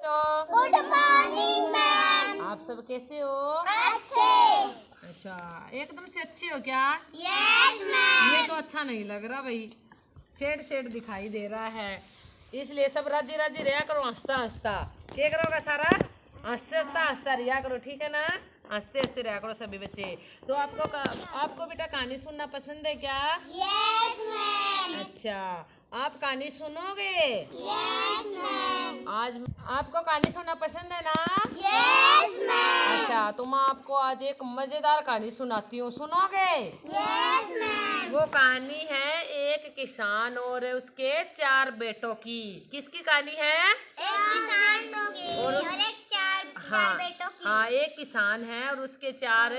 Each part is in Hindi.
Good morning ma'am. आप सब कैसे हो? अच्छे। अच्छा, एकदम से अच्छे हो क्या? Yes ma'am. ये तो अच्छा नहीं लग रहा भाई, शेड शेड दिखाई दे रहा है, इसलिए सब राजी राजी रहा करो, हंसता हंसता। क्या करोगा सारा? हंसता हंसता रिया करो, ठीक है ना? हंसते हंसते रहा करो सभी बच्चे। तो आपको बेटा कहानी सुनना पसंद है क्या? Yes ma'am. अच्छा, आप कहानी सुनोगे? Yes ma'am. आज आपको कहानी सुनना पसंद है ना? Yes ma'am. अच्छा, तो मैं आपको आज एक मजेदार कहानी सुनाती हूँ, सुनोगे? Yes ma'am. वो कहानी है एक किसान और उसके 4 बेटों की। किसकी कहानी है? एक किसान होगी और और एक चार हाँ बेटों की। हाँ, एक किसान है और उसके 4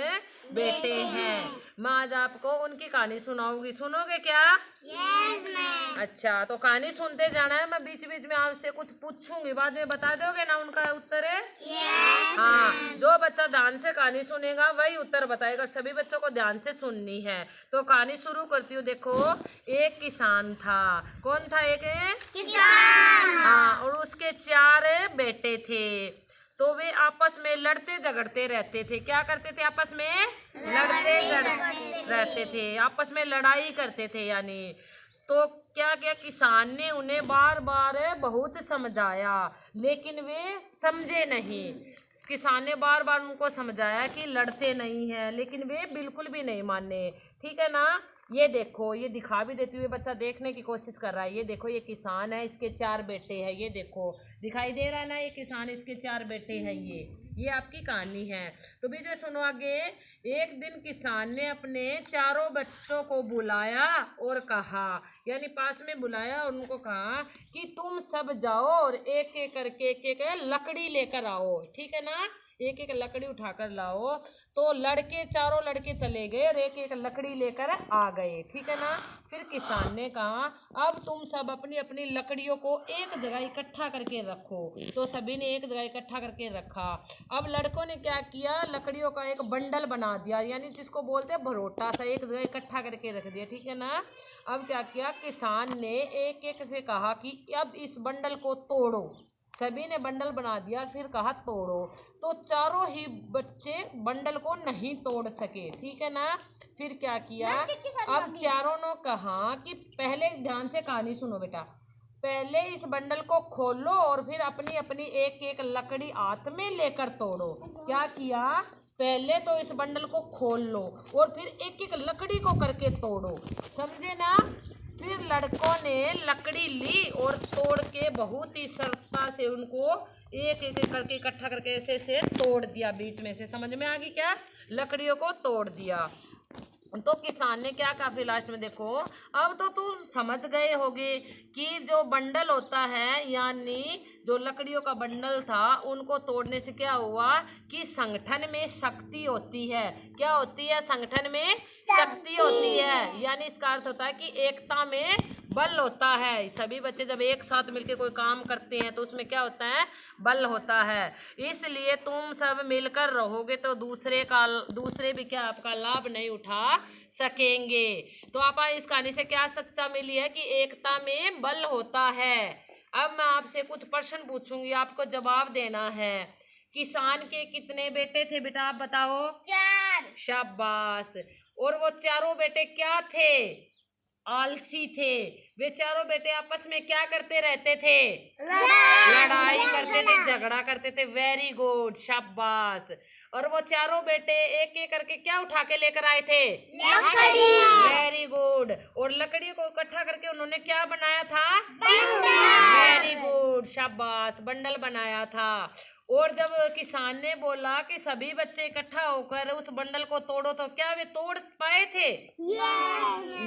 बेटे हैं। मैं आज आपको उनकी कहानी सुनाऊंगी, सुनोगे क्या? Yes ma'am. अच्छा, तो कहानी सुनते जाना है, मैं बीच बीच में आपसे कुछ पूछूंगी, बाद में बता दोगे ना उनका उत्तर है? यस। हाँ, जो बच्चा ध्यान से कहानी सुनेगा वही उत्तर बताएगा, सभी बच्चों को ध्यान से सुननी है। तो कहानी शुरू करती हूँ। देखो, एक किसान था। कौन था? एक किसान। हाँ, और उसके 4 बेटे थे। तो वे आपस में लड़ते झगड़ते रहते थे। क्या करते थे? आपस में लड़ते झगड़ते रहते थे, आपस में लड़ाई करते थे यानी। तो क्या किया किसान ने? उन्हें बार बार बहुत समझाया, लेकिन वे समझे नहीं। किसान ने बार बार उनको समझाया कि लड़ते नहीं हैं, लेकिन वे बिल्कुल भी नहीं माने। ठीक है ना? ये देखो, ये दिखा भी देती हुई बच्चा देखने की कोशिश कर रहा है। ये देखो, ये किसान है, इसके 4 बेटे हैं। ये देखो, दिखाई दे रहा है ना, ये किसान, इसके 4 बेटे हैं। ये आपकी कहानी है। तो बीच में सुनो आगे। एक दिन किसान ने अपने 4 बच्चों को बुलाया और कहा, यानी पास में बुलाया और उनको कहा कि तुम सब जाओ और एक एक करके एक लकड़ी लेकर आओ। ठीक है ना? एक एक लकड़ी उठाकर लाओ। तो चारों लड़के चले गए और एक एक लकड़ी लेकर आ गए। ठीक है ना? फिर किसान ने कहा, अब तुम सब अपनी अपनी लकड़ियों को एक जगह इकट्ठा करके रखो। तो सभी ने एक जगह इकट्ठा करके रखा। अब लड़कों ने क्या किया? लकड़ियों का एक बंडल बना दिया, यानी जिसको बोलते हैं भरोटा सा, एक जगह इकट्ठा करके रख दिया। ठीक है ना? अब क्या किया? किसान ने एक एक से कहा कि अब इस बंडल को तोड़ो। सभी ने बंडल बना दिया, फिर कहा तोड़ो। तो चारों ही बच्चे बंडल को नहीं तोड़ सके। ठीक है ना? फिर क्या किया? अब चारों ने कहा कि पहले ध्यान से कहानी सुनो बेटा, पहले इस बंडल को खोलो और फिर अपनी अपनी एक एक लकड़ी हाथ में लेकर तोड़ो। क्या किया? पहले तो इस बंडल को खोल लो और फिर एक एक लकड़ी को करके तोड़ो। समझे ना? फिर लड़कों ने लकड़ी ली और तोड़ के बहुत ही सरलता से उनको एक एक करके इकट्ठा करके ऐसे से तोड़ दिया, बीच में से। समझ में आ गई क्या? लकड़ियों को तोड़ दिया। तो किसान ने क्या कहा फिर लास्ट में? देखो, अब तो तुम समझ गए होगे कि जो बंडल होता है, यानी जो लकड़ियों का बंडल था, उनको तोड़ने से क्या हुआ कि संगठन में शक्ति होती है। क्या होती है? संगठन में शक्ति होती है, यानी इसका अर्थ होता है कि एकता में बल होता है। सभी बच्चे जब एक साथ मिलकर कोई काम करते हैं तो उसमें क्या होता है? बल होता है। इसलिए तुम सब मिलकर रहोगे तो दूसरे भी क्या आपका लाभ नहीं उठा सकेंगे। तो आप इस कहानी से क्या शिक्षा मिली है? कि एकता में बल होता है। अब मैं आपसे कुछ प्रश्न पूछूंगी, आपको जवाब देना है। किसान के कितने बेटे थे बेटा, आप बताओ? 4। शाबाश। और वो चारों बेटे क्या थे? आलसी थे। वे चारों बेटे आपस में क्या करते रहते थे? लड़ाई करते थे, झगड़ा करते थे। वेरी गुड, शाबाश। और वो चारों बेटे एक एक करके क्या उठा के लेकर आए थे? लकड़ी। Very good. और लकड़ी को इकट्ठा करके उन्होंने क्या बनाया था? बंडल। वेरी गुड, शाबाश, बंडल बनाया था। और जब किसान ने बोला कि सभी बच्चे इकट्ठा होकर उस बंडल को तोड़ो, तो क्या वे तोड़ पाए थे?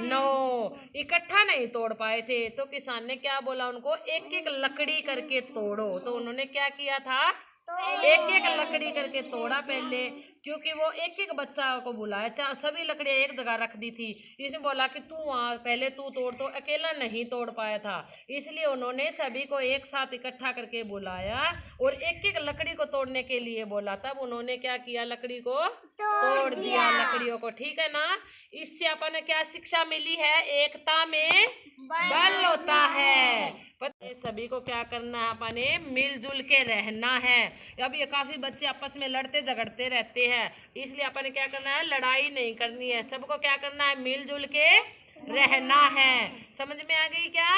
नो, इकट्ठा नहीं तोड़ पाए थे। तो किसान ने क्या बोला उनको? एक एक लकड़ी करके तोड़ो। तो उन्होंने क्या किया था? एक एक लकड़ी करके तोड़ा पहले, क्योंकि वो एक एक बच्चा को बुलाया, सभी लकड़ियां एक जगह रख दी थी। इसने बोला कि तू वहाँ पहले तू तोड़, तो अकेला नहीं तोड़ पाया था, इसलिए उन्होंने सभी को एक साथ इकट्ठा करके बुलाया और एक एक लकड़ी को तोड़ने के लिए बोला। तब उन्होंने क्या किया? लकड़ी को तोड़ दिया, लकड़ियों को। ठीक है ना? इससे अपन ने क्या शिक्षा मिली है? एकता में बल होता है। पर सभी को क्या करना है, अपने मिलजुल के रहना है। अब ये काफी बच्चे आपस में लड़ते झगड़ते रहते हैं, इसलिए अपने क्या करना है, लड़ाई नहीं करनी है, सबको क्या करना है, मिलजुल के रहना है। समझ में आ गई क्या?